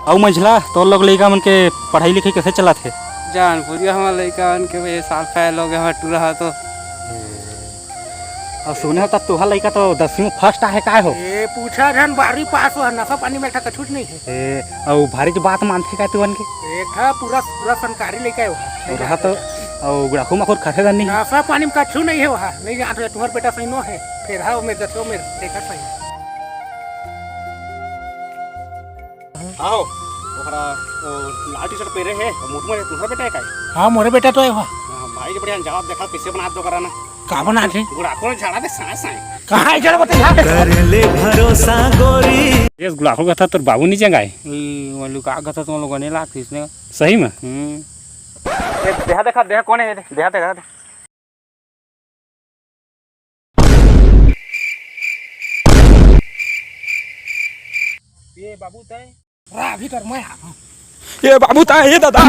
और मंझला तो लोग लड़का मन के पढ़ाई लिखाई कैसे चला थे? जान पूरी हमारे लड़का मन के साल फैल हो गया टू रहा तो। और सुने होता तुहा लड़का तो 10वीं में फर्स्ट आहे का हो? ए पूछा धन 12वीं पास हुआ नफा पानी में ठा छूट नहीं है। और भारी जो बात मानते का तुवन के एक था पूरा पूरा संकारी लेके हुआ रहा तो और गुड़ाखू मखोर खाते नहीं नफा पानी में कछु नहीं है वहाँ नहीं जान रहे तुम्हारा बेटा सही नो है फिर हाँ में दसों में देखा सही आओ ओकरा लाल टी शर्ट पहने है और मुंह में तुम्हारा बेटा है का? हाँ मोरे बेटा तो है वहाँ भाई जो बढ़िया जवाब देखा कैसे बना दो कराना का बना थे गुड़ाखू झाड़ा दे साए साए कहाँ इधर बता कर ले भरोसा गोरी। ये गुड़ाखू का था तो बाबू नहीं जंगाए वो लुका का था तुम लोगों ने लाख इसने सही में देखा देखा देखा कौन है देखा देखा ये बाबू तय अभी कर मैं ये बाबू ता ये दादा